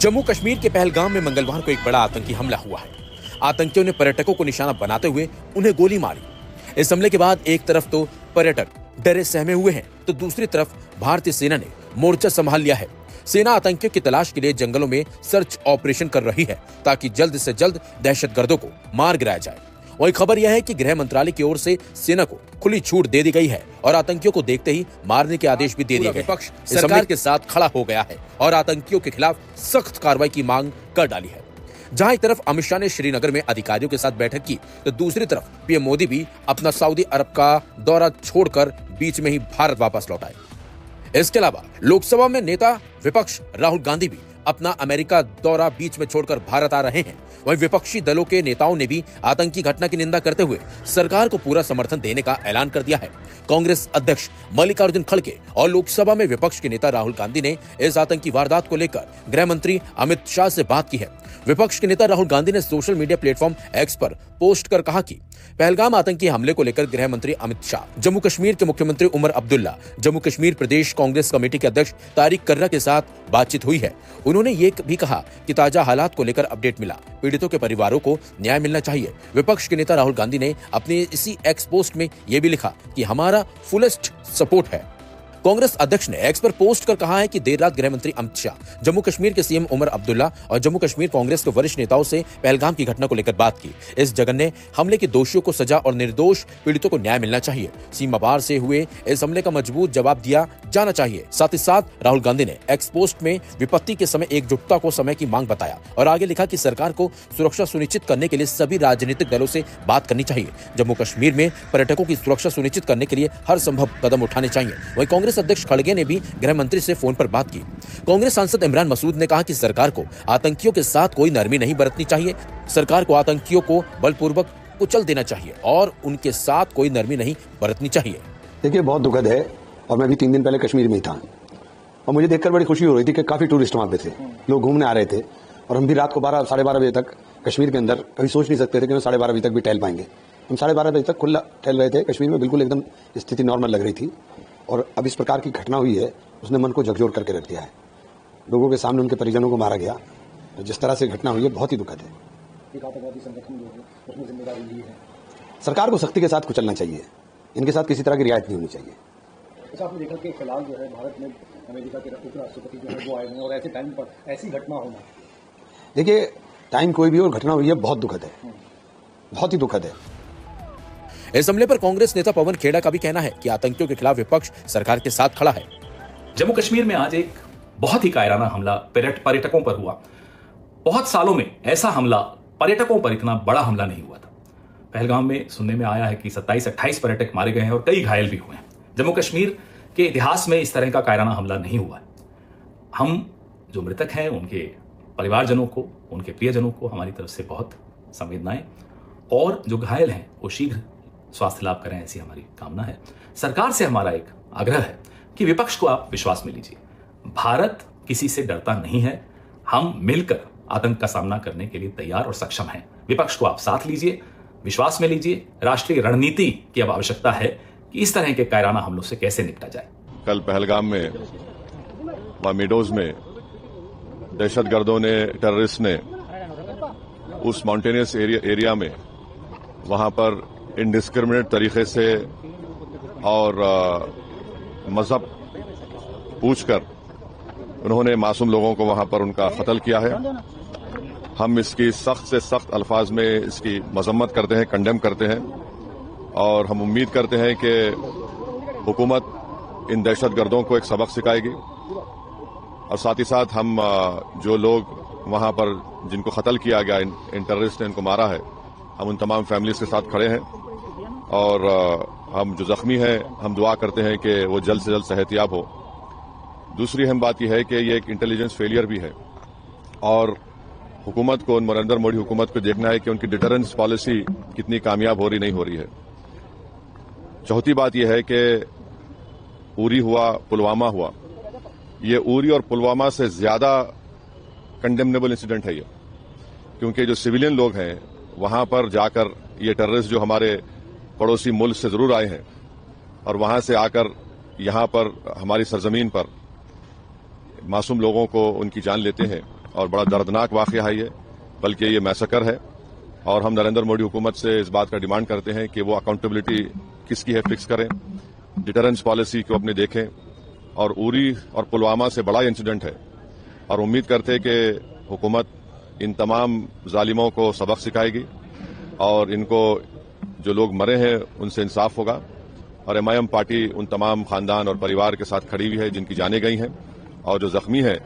जम्मू कश्मीर के पहलगाम में मंगलवार को एक बड़ा आतंकी हमला हुआ है। आतंकियों ने पर्यटकों को निशाना बनाते हुए उन्हें गोली मारी। इस हमले के बाद एक तरफ तो पर्यटक डरे सहमे हुए हैं, तो दूसरी तरफ भारतीय सेना ने मोर्चा संभाल लिया है। सेना आतंकियों की तलाश के लिए जंगलों में सर्च ऑपरेशन कर रही है, ताकि जल्द से जल्द दहशतगर्दों को मार गिराया जाए। वही खबर यह है कि गृह मंत्रालय की ओर से सेना को खुली छूट दे दी गई है और आतंकियों को देखते ही मारने के आदेश भी दे दिए गए। विपक्ष सरकार के साथ खड़ा हो गया है और आतंकियों के खिलाफ सख्त कार्रवाई की मांग कर डाली है। जहां एक तरफ अमित शाह ने श्रीनगर में अधिकारियों के साथ बैठक की, तो दूसरी तरफ पीएम मोदी भी अपना सऊदी अरब का दौरा छोड़कर बीच में ही भारत वापस लौट आए। इसके अलावा लोकसभा में नेता विपक्ष राहुल गांधी भी अपना अमेरिका दौरा बीच में छोड़कर भारत आ रहे हैं। वहीं विपक्षी दलों के नेताओं ने भी आतंकी घटना की निंदा करते हुए सरकार को पूरा समर्थन देने का ऐलान कर दिया है। कांग्रेस अध्यक्ष मल्लिकार्जुन खड़गे और लोकसभा में विपक्ष के नेता राहुल गांधी ने इस आतंकी वारदात को लेकर गृह मंत्री अमित शाह से बात की है। विपक्ष के नेता राहुल गांधी ने सोशल मीडिया प्लेटफॉर्म एक्स पर पोस्ट कर कहा कि पहलगाम आतंकी हमले को लेकर गृह मंत्री अमित शाह, जम्मू कश्मीर के मुख्यमंत्री उमर अब्दुल्ला, जम्मू कश्मीर प्रदेश कांग्रेस कमेटी के अध्यक्ष तारिक कर्रा के साथ बातचीत हुई है। उन्होंने ये भी कहा कि ताजा हालात को लेकर अपडेट मिला, पीड़ितों के परिवारों को न्याय मिलना चाहिए। विपक्ष के नेता राहुल गांधी ने अपने इसी एक्स पोस्ट में यह भी लिखा कि हमारा फुलेस्ट सपोर्ट है। कांग्रेस अध्यक्ष ने एक्स पर पोस्ट कर कहा है कि देर रात गृह मंत्री अमित शाह, जम्मू कश्मीर के सीएम उमर अब्दुल्ला और जम्मू कश्मीर कांग्रेस के वरिष्ठ नेताओं से पहलगाम की घटना को लेकर बात की। इस जघन्य हमले के दोषियों को सजा और निर्दोष पीड़ितों को न्याय मिलना चाहिए। सीमा पार से हुए इस हमले का मजबूत जवाब दिया जाना चाहिए। साथ ही साथ राहुल गांधी ने एक्स पोस्ट में विपत्ति के समय एकजुटता को समय की मांग बताया और आगे लिखा कि सरकार को सुरक्षा सुनिश्चित करने के लिए सभी राजनीतिक दलों से बात करनी चाहिए। जम्मू कश्मीर में पर्यटकों की सुरक्षा सुनिश्चित करने के लिए हर संभव कदम उठाने चाहिए। वहीं कांग्रेस अध्यक्ष खड़गे ने भी गृह मंत्री से फोन पर बात की। कांग्रेस सांसद इमरान मसूद ने कहा कि सरकार को आतंकियों के साथ कोई नरमी नहीं बरतनी चाहिए। सरकार को आतंकियों को बलपूर्वक कुचल देना चाहिए और उनके साथ कोई नरमी नहीं बरतनी चाहिए। देखिए, बहुत दुखद है और मैं भी 3 दिन पहले कश्मीर में ही था और मुझे देखकर बड़ी खुशी हो रही थी कि काफी टूरिस्ट वहां पे थे, लोग घूमने आ रहे थे और हम भी रात को 12 साढ़े 12 बजे तक कश्मीर के अंदर कभी सोच नहीं सकते थे कि हम 12:30 बजे तक भी टहल पाएंगे। हम 12:30 बजे तक खुला टहल रहे थे कश्मीर में, बिल्कुल एकदम स्थिति नॉर्मल लग रही थी और अब इस प्रकार की घटना हुई है, उसने मन को झकझोर करके रख दिया है। लोगों के सामने उनके परिजनों को मारा गया, तो जिस तरह से घटना हुई है बहुत ही दुखद है। सरकार को सख्ती के साथ कुचलना चाहिए, इनके साथ किसी तरह की रियायत नहीं होनी चाहिए। आपने देखा कि फिलहाल जो है भारत में अमेरिका के उपराष्ट्रपति जो है वो आए हैं और ऐसे टाइम पर ऐसी घटना होना, देखिए टाइम कोई भी और घटना हुई है बहुत दुखद है, बहुत ही दुखद है। इस हमले पर कांग्रेस नेता पवन खेड़ा का भी कहना है कि आतंकियों के खिलाफ विपक्ष सरकार के साथ खड़ा है। जम्मू कश्मीर में आज एक बहुत ही कायराना हमला पर्यटकों पर हुआ। बहुत सालों में ऐसा हमला पर्यटकों पर इतना बड़ा हमला नहीं हुआ था। पहलगाम में सुनने में आया है कि 27-28 पर्यटक मारे गए हैं और कई घायल भी हुए हैं। जम्मू कश्मीर के इतिहास में इस तरह का कायराना हमला नहीं हुआ है। हम जो मृतक हैं उनके परिवारजनों को, उनके प्रियजनों को हमारी तरफ से बहुत संवेदनाएं, और जो घायल हैं वो शीघ्र स्वास्थ्य लाभ करें, ऐसी हमारी कामना है। सरकार से हमारा एक आग्रह है कि विपक्ष को आप विश्वास में लीजिए। भारत किसी से डरता नहीं है, हम मिलकर आतंक का सामना करने के लिए तैयार और सक्षम हैं। विपक्ष को आप साथ लीजिए, विश्वास में लीजिए। राष्ट्रीय रणनीति की अब आवश्यकता है कि इस तरह के कायराना हमलों से कैसे निपटा जाए। कल पहलगाम में मीडोज में दहशतगर्दों ने, टेररिस्ट ने उस माउंटेनियस एरिया में वहां पर इनडिस्क्रिमिनेट तरीके से और मजहब पूछकर उन्होंने मासूम लोगों को वहां पर उनका कत्ल किया है। हम इसकी सख्त से सख्त अल्फाज में इसकी मजम्मत करते हैं, कंडेम करते हैं और हम उम्मीद करते हैं कि हुकूमत इन दहशतगर्दों को एक सबक सिखाएगी और साथ ही साथ हम जो लोग वहां पर जिनको कत्ल किया गया, इन टेररिस्ट ने इनको मारा है, हम उन तमाम फैमिलीज के साथ खड़े हैं और हम जो जख्मी हैं हम दुआ करते हैं कि वो जल्द से जल्द सेहतयाब हो। दूसरी अहम बात यह है कि ये एक इंटेलिजेंस फेलियर भी है और हुकूमत को, नरेंद्र मोदी हुकूमत को देखना है कि उनकी डिटरेंस पॉलिसी कितनी कामयाब हो रही नहीं हो रही है। चौथी बात यह है कि उरी हुआ, पुलवामा हुआ, ये उरी और पुलवामा से ज्यादा कंडेमनेबल इंसिडेंट है ये, क्योंकि जो सिविलियन लोग हैं वहां पर जाकर ये टेररिस्ट जो हमारे पड़ोसी मुल्क से जरूर आए हैं और वहां से आकर यहां पर हमारी सरजमीन पर मासूम लोगों को उनकी जान लेते हैं, और बड़ा दर्दनाक वाकया है ये, बल्कि ये मैसेकर है। और हम नरेंद्र मोदी हुकूमत से इस बात का डिमांड करते हैं कि वो अकाउंटेबिलिटी किसकी है फिक्स करें, डिटरेंस पॉलिसी को अपने देखें। और उरी और पुलवामा से बड़ा इंसिडेंट है और उम्मीद करते हैं कि हुकूमत इन तमाम जालिमों को सबक सिखाएगी और इनको जो लोग मरे हैं उनसे इंसाफ होगा। और MIM पार्टी उन तमाम खानदान और परिवार के साथ खड़ी हुई है जिनकी जानें गई हैं, और जो जख्मी हैं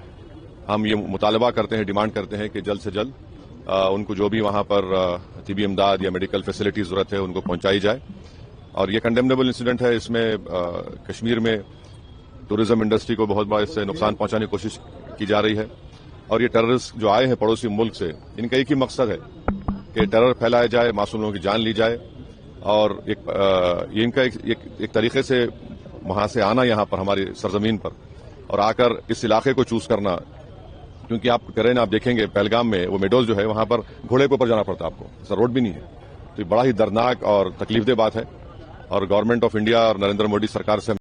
हम ये मुतालबा करते हैं, डिमांड करते हैं कि जल्द से जल्द उनको जो भी वहां पर तिबी इमदाद या मेडिकल फैसिलिटी जरूरत है उनको पहुंचाई जाए। और ये कंडेमनेबल इंसिडेंट है। इसमें कश्मीर में टूरिज्म इंडस्ट्री को बहुत बड़ा इससे नुकसान पहुंचाने की कोशिश की जा रही है। और ये टेररिस्ट जो आए हैं पड़ोसी मुल्क से, इनका एक ही मकसद है कि टेरर फैलाया जाए, मासूम लोगों की जान ली जाए। और ये इनका एक तरीके से वहां से आना यहाँ पर हमारी सरजमीन पर और आकर इस इलाके को चूज करना, क्योंकि आप करें ना, आप देखेंगे पहलगाम में वो मेडोज जो है वहां पर घोड़े के ऊपर जाना पड़ता है आपको, ऐसा रोड भी नहीं है। तो ये बड़ा ही दर्दनाक और तकलीफदेह बात है। और गवर्नमेंट ऑफ इंडिया और नरेंद्र मोदी सरकार से